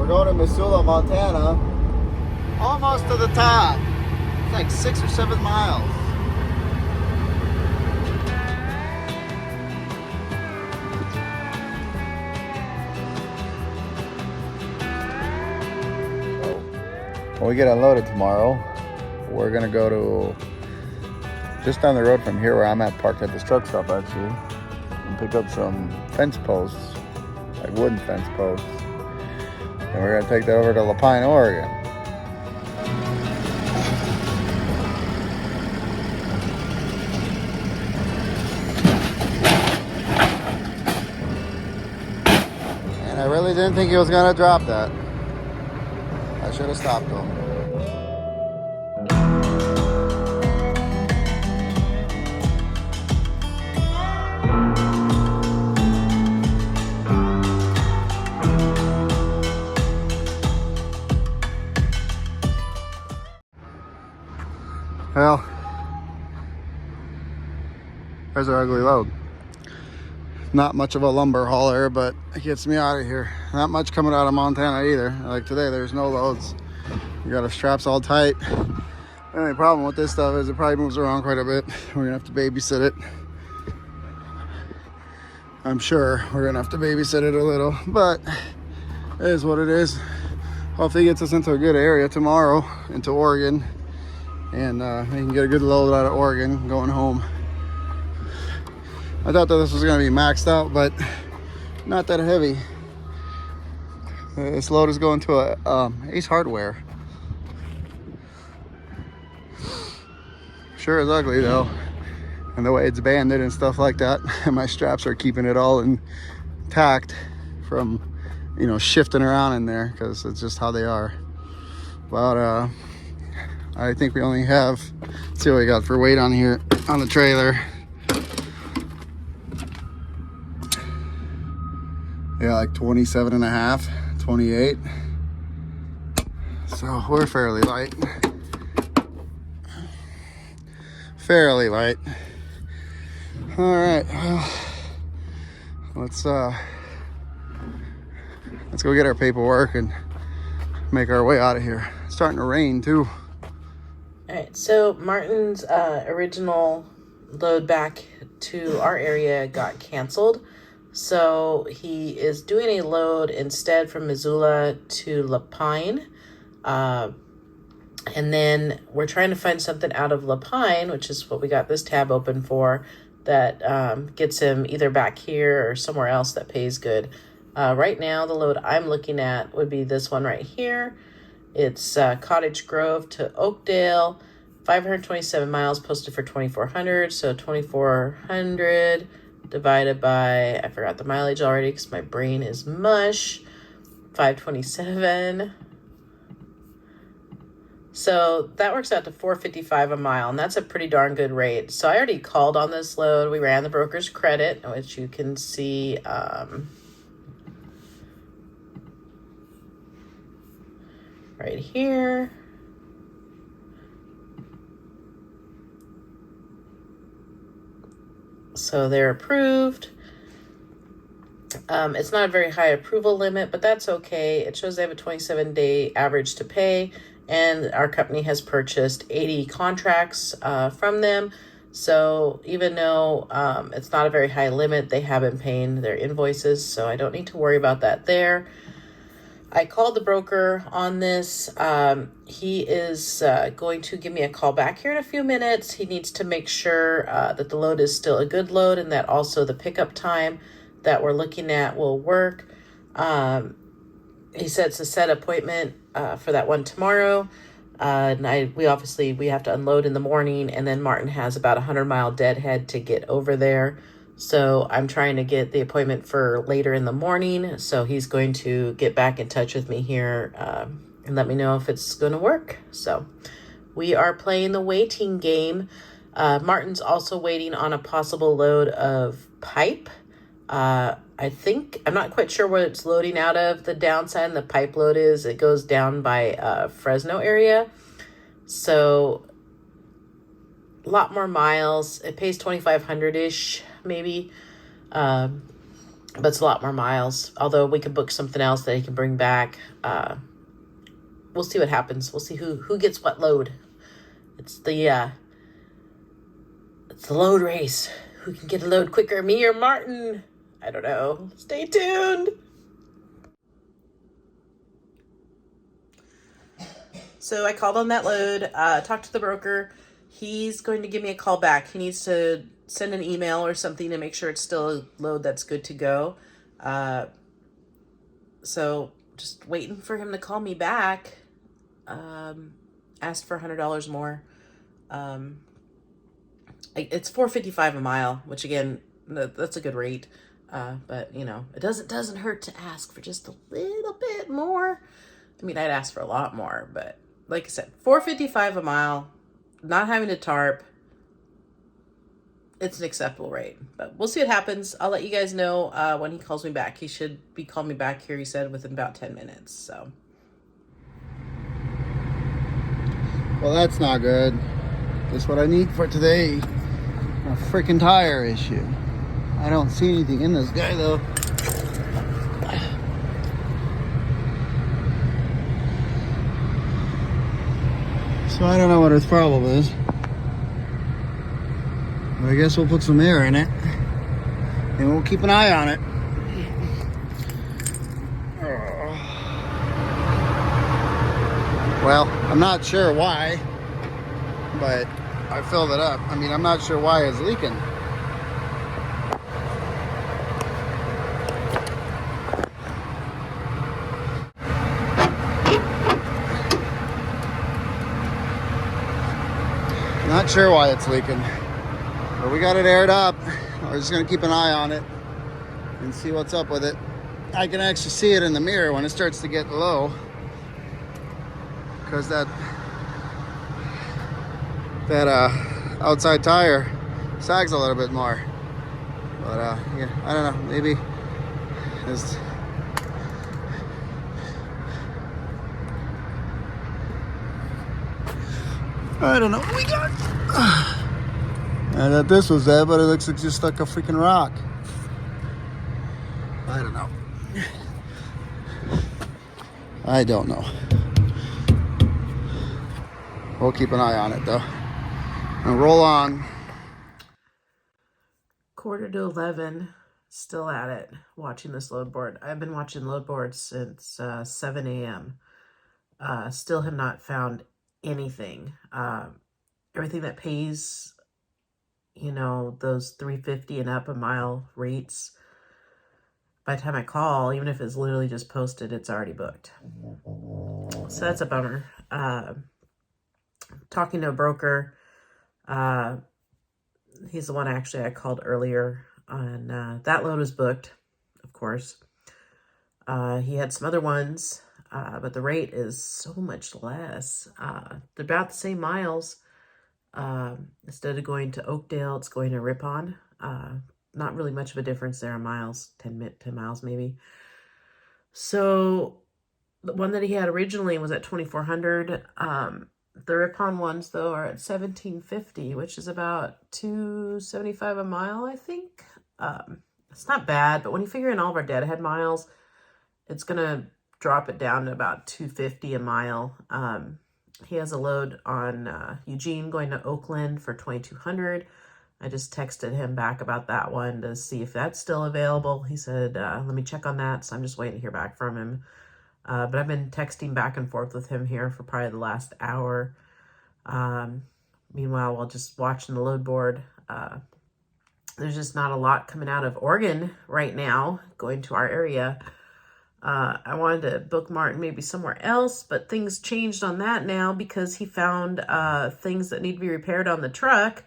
We're going to Missoula, Montana. Almost to the top. It's like 6 or 7 miles. When we get unloaded tomorrow, we're gonna go to just down the road from here where I'm at, parked at this truck stop actually, and pick up some fence posts, like wooden fence posts. And we're gonna take that over to Lapine, Oregon. And I really didn't think he was gonna drop that. I should have stopped him. Well, there's our ugly load. Not much of a lumber hauler, but it gets me out of here. Not much coming out of Montana either. Like today, there's no loads. We got our straps all tight. The only problem with this stuff is it probably moves around quite a bit. We're gonna have to babysit it. I'm sure we're gonna have to babysit it a little, but it is what it is. Hopefully it gets us into a good area tomorrow, into Oregon. And we can get a good load out of Oregon going home. I thought that this was going to be maxed out, but not that heavy. This load is going to a Ace Hardware. Sure is ugly though, and the way it's banded and stuff like that. My straps are keeping it all intact from, you know, shifting around in there because it's just how they are. But I think we only have, let's see what we got for weight on here on the trailer. Yeah, like 27 and a half, 28. So we're fairly light. Fairly light. All right, well, let's go get our paperwork and make our way out of here. It's starting to rain too. All right, so Martin's original load back to our area got canceled. So he is doing a load instead from Missoula to Lapine. And then we're trying to find something out of Lapine, which is what we got this tab open for, that gets him either back here or somewhere else that pays good. Right now, the load I'm looking at would be this one right here. It's Cottage Grove to Oakdale, 527 miles, posted for 2,400. So 2,400 divided by, I forgot the mileage already because my brain is mush, 527. So that works out to $4.55 a mile, and that's a pretty darn good rate. So I already called on this load. We ran the broker's credit, which you can see right here. So they're approved. It's not a very high approval limit, but that's okay. It shows they have a 27-day average to pay, and our company has purchased 80 contracts from them. So even though it's not a very high limit, they have been paying their invoices, so I don't need to worry about that there. I called the broker on this. He is going to give me a call back here in a few minutes. He needs to make sure that the load is still a good load and that also the pickup time that we're looking at will work. He said it's a set appointment for that one tomorrow. And we have to unload in the morning, and then Martin has about 100-mile deadhead to get over there. So I'm trying to get the appointment for later in the morning. So he's going to get back in touch with me here and let me know if it's going to work. So we are playing the waiting game. Martin's also waiting on a possible load of pipe. I'm not quite sure what it's loading out of. The downside in the pipe load is it goes down by Fresno area. So a lot more miles. It pays 2,500-ish maybe. but it's a lot more miles. Although we could book something else that he can bring back. We'll see what happens. We'll see who gets what load. It's the load race. Who can get a load quicker, me or Martin? I don't know. Stay tuned. So I called on that load, talked to the broker. He's going to give me a call back. He needs to send an email or something to make sure it's still a load that's good to go. So just waiting for him to call me back. Asked for $100 more. It's $4.55 a mile, which again, that's a good rate. But you know, it doesn't hurt to ask for just a little bit more. I mean, I'd ask for a lot more, but like I said, $4.55 a mile, not having to tarp. It's an acceptable rate, but we'll see what happens. I'll let you guys know when he calls me back. He should be calling me back here, he said, within about 10 minutes. So. Well, that's not good. That's what I need for today. A freaking tire issue. I don't see anything in this guy though. So I don't know what his problem is. But I guess we'll put some air in it. And we'll keep an eye on it. Well, I'm not sure why, but I filled it up. I mean, I'm not sure why it's leaking. Not sure why it's leaking, but we got it aired up. We're just gonna keep an eye on it and see what's up with it. I can actually see it in the mirror when it starts to get low, because that outside tire sags a little bit more. But yeah, I don't know, maybe it's I don't know what we got. I thought this was there, but it looks like just like a freaking rock. I don't know. I don't know. We'll keep an eye on it though. And roll on. 10:45, still at it, watching this load board. I've been watching load boards since 7 a.m. Still have not found anything. Everything that pays, you know, those $3.50 and up a mile rates, by the time I call, even if it's literally just posted, it's already booked. So that's a bummer. Talking to a broker, he's the one actually I called earlier, and that load was booked, of course. He had some other ones, but the rate is so much less. They're about the same miles. Instead of going to Oakdale, it's going to Ripon. Not really much of a difference there in miles, 10 miles maybe. So the one that he had originally was at 2,400. The Ripon ones though are at 1,750, which is about $2.75 a mile, I think. It's not bad, but when you figure in all of our deadhead miles, it's gonna drop it down to about $2.50 a mile. He has a load on Eugene going to Oakland for 2,200. I just texted him back about that one to see if that's still available. He said, let me check on that. So I'm just waiting to hear back from him. But I've been texting back and forth with him here for probably the last hour. Meanwhile, while just watching the load board, there's just not a lot coming out of Oregon right now, going to our area. I wanted to book Martin maybe somewhere else, but things changed on that now because he found things that need to be repaired on the truck.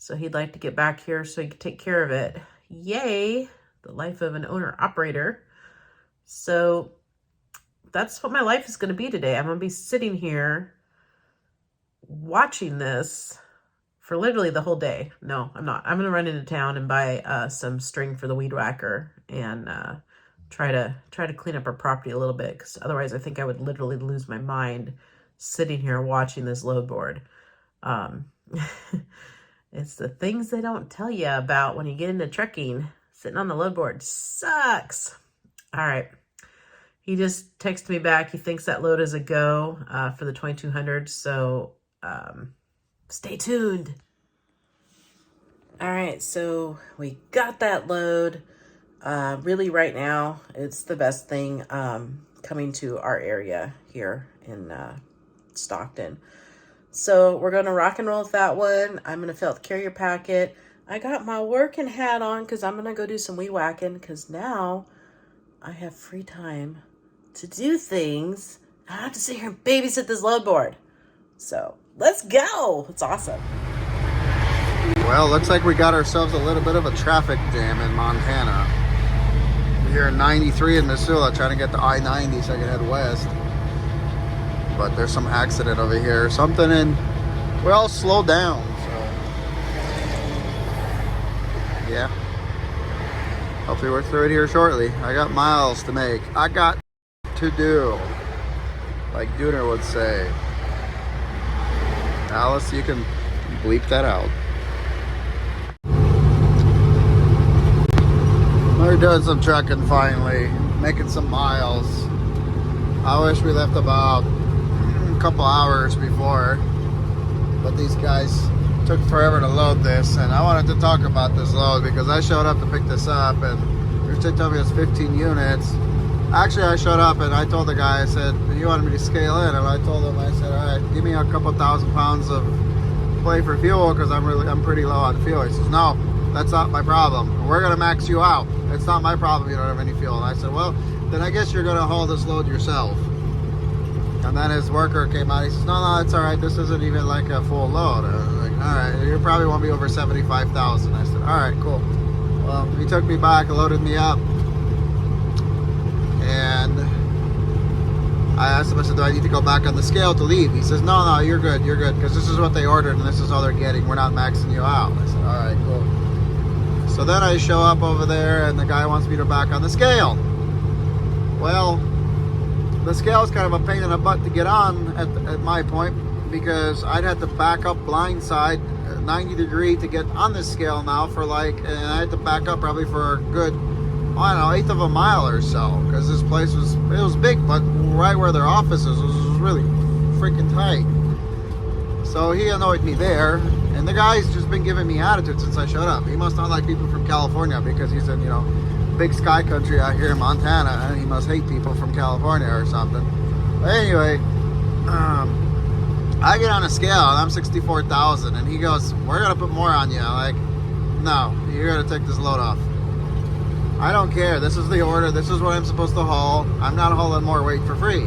So he'd like to get back here so he could take care of it. Yay, the life of an owner-operator. So that's what my life is going to be today. I'm going to be sitting here watching this for literally the whole day. No, I'm not. I'm going to run into town and buy some string for the weed whacker and try to clean up our property a little bit, because otherwise I think I would literally lose my mind sitting here watching this load board. It's the things they don't tell you about when you get into trucking. Sitting on the load board sucks. All right. He just texted me back. He thinks that load is a go for the 2200. So stay tuned. All right. So we got that load. Really right now, it's the best thing coming to our area here in Stockton. So we're going to rock and roll with that one. I'm going to fill out the carrier packet. I got my working hat on because I'm going to go do some weed whacking because now I have free time to do things. I have to sit here and babysit this load board. So let's go. It's awesome. Well, looks like we got ourselves a little bit of a traffic jam in Montana. We're here in 93 in Missoula trying to get to I-90 so I can head west. But there's some accident over here. Something in... We're all slowed down, so... Yeah. Hopefully we're through it here shortly. I got miles to make. I got to do. Like Dooner would say. Alice, you can bleep that out. We're doing some trucking finally. Making some miles. I wish we left about a couple hours before. But these guys took forever to load this. And I wanted to talk about this load because I showed up to pick this up. And they told me it was 15 units. Actually, I showed up and I told the guy, I said, you wanted me to scale in? And I told him, I said, all right, give me a couple thousand pounds of play for fuel because I'm pretty low on fuel. He says, no, that's not my problem. We're going to max you out. It's not my problem you don't have any fuel. And I said, well, then I guess you're going to haul this load yourself. And then his worker came out. He says, no, it's all right. This isn't even like a full load. I was like, all right, you probably won't be over 75,000. I said, all right, cool. Well, he took me back, loaded me up. And I asked him, I said, do I need to go back on the scale to leave? He says, no, you're good, because this is what they ordered and this is all they're getting. We're not maxing you out. I said, all right, cool. So then I show up over there and the guy wants me to back on the scale. Well, the scale is kind of a pain in the butt to get on at my point because I'd have to back up blindside 90 degree to get on this scale now for and I had to back up probably for a good, I don't know, eighth of a mile or so because this place was big, but right where their office is was really freaking tight. So he annoyed me there, and the guy's just been giving me attitude since I showed up. He must not like people from California because he's in, big sky country out here in Montana, and he must hate people from California or something. But anyway, I get on a scale and I'm 64,000, and he goes, we're gonna put more on you. I'm like, no, you're gonna take this load off. I don't care. This is the order. This is what I'm supposed to haul. I'm not hauling more weight for free.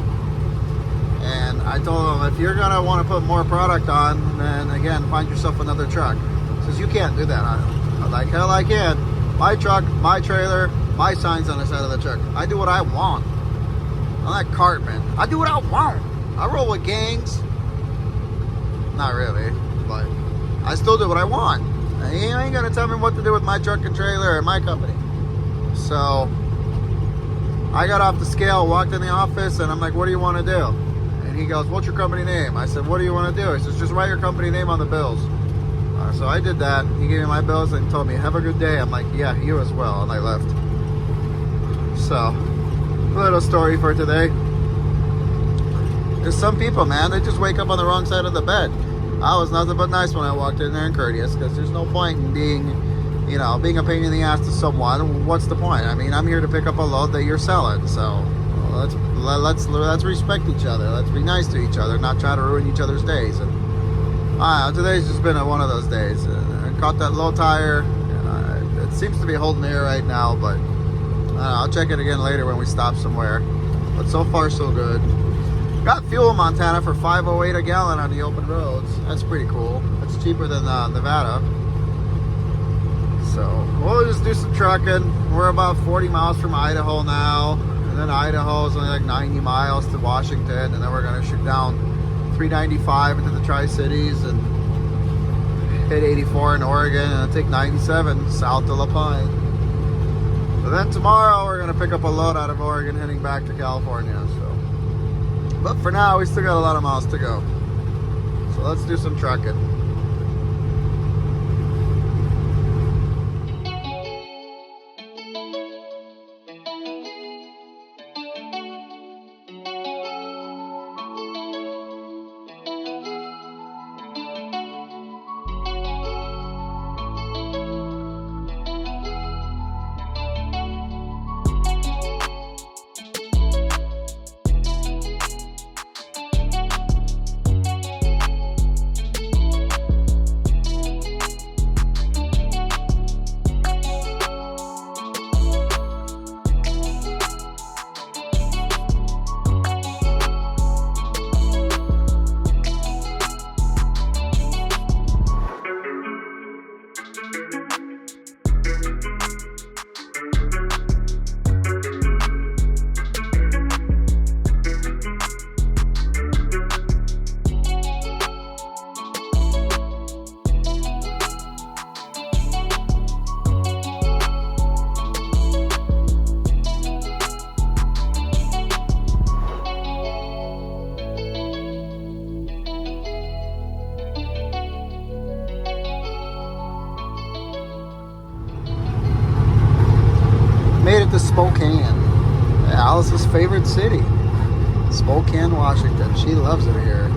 And I told him, if you're going to want to put more product on, then again, find yourself another truck. He says, you can't do that. I'm like, hell I can. My truck, my trailer, my signs on the side of the truck. I do what I want. I'm like Cartman. I do what I want. I roll with gangs. Not really, but I still do what I want. He ain't going to tell me what to do with my truck and trailer and my company. So I got off the scale, walked in the office, and I'm like, what do you want to do? And he goes, what's your company name? I said, what do you want to do? He says, just write your company name on the bills. So I did that. He gave me my bills and told me, have a good day. I'm like, yeah, you as well. And I left. So, little story for today. There's some people, man, they just wake up on the wrong side of the bed. I was nothing but nice when I walked in there and courteous because there's no point in being a pain in the ass to someone. What's the point? I mean, I'm here to pick up a load that you're selling. So let's respect each other. Let's be nice to each other, not try to ruin each other's days. And today's just been one of those days. I caught that low tire. And it seems to be holding air right now, but I'll check it again later when we stop somewhere. But so far, so good. Got fuel in Montana for $5.08 a gallon on the open roads. That's pretty cool. It's cheaper than Nevada. So we'll just do some trucking. We're about 40 miles from Idaho now. And then Idaho is only like 90 miles to Washington. And then we're going to shoot down 395 into the Tri-Cities and hit 84 in Oregon and take 97 south to La Pine. So then tomorrow we're going to pick up a load out of Oregon heading back to California. But for now, we still got a lot of miles to go. So let's do some trucking. Spokane, Alice's favorite city. Spokane, Washington. She loves it here.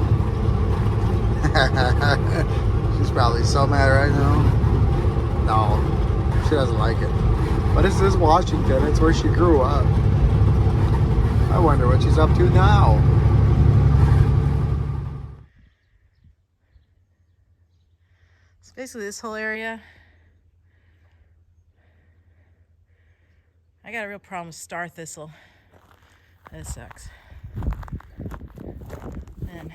She's probably so mad right now. No, she doesn't like it. But this is Washington. It's where she grew up. I wonder what she's up to now. So basically this whole area, I got a real problem with star thistle. That sucks. And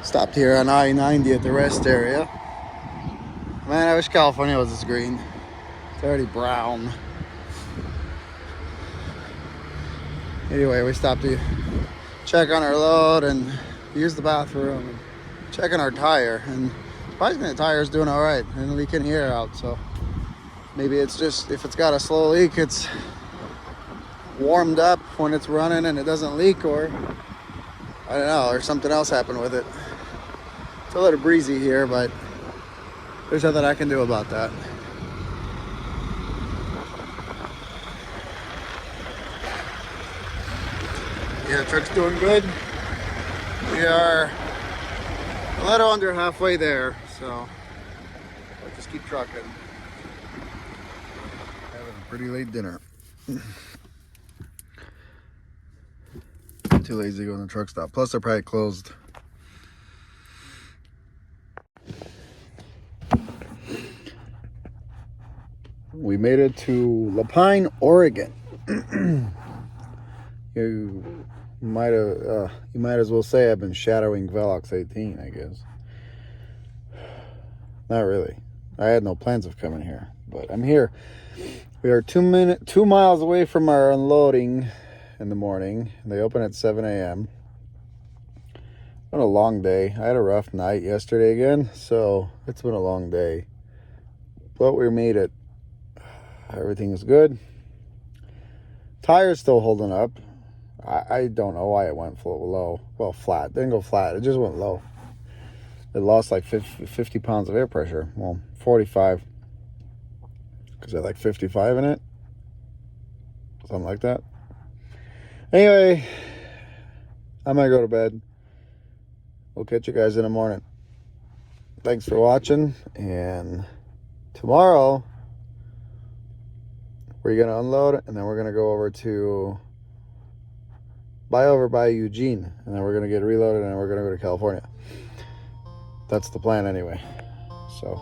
stopped here on I-90 at the rest area. Man, I wish California was this green. It's already brown. Anyway, we stopped to check on our load and use the bathroom and check on our tire. And surprisingly, the tire's doing all right. And leaking air out, so maybe it's just, if it's got a slow leak, it's warmed up when it's running and it doesn't leak, or I don't know, or something else happened with it. It's a little breezy here, but there's nothing I can do about that. Yeah, truck's doing good. We are a little under halfway there, so I'll just keep trucking. Having a pretty late dinner. Too lazy to go in the truck stop. Plus, they're probably closed. We made it to Lapine, Oregon. You might as well say I've been shadowing Velox 18, I guess. Not really. I had no plans of coming here, but I'm here. We are 2 miles away from our unloading in the morning. They open at 7 a.m. Been a long day. I had a rough night yesterday again, so it's been a long day. But we made it. Everything is good. Tire's still holding up. I don't know why it went low. Well, flat. It didn't go flat. It just went low. It lost like 50 pounds of air pressure. Well, 45. Because I had like 55 in it. Something like that. Anyway, I'm going to go to bed. We'll catch you guys in the morning. Thanks for watching. And tomorrow, we're going to unload, and then we're going to go over to by Eugene, and then we're going to get reloaded, and then we're going to go to California. That's the plan anyway. So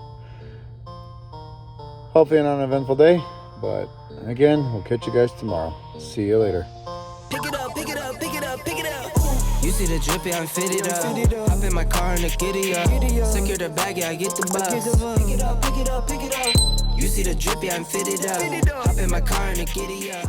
hopefully an uneventful day, but again, we'll catch you guys tomorrow. See you later. Pick it up, pick it up, pick it up, pick it up. You see the drippy, I'm fitted up. Hop in my car and the giddy up. Secure the bag, yeah, I get the bus. Pick it up, pick it up, pick it up. You see the drippy, I'm fitted up. Hop in my car and the giddy up.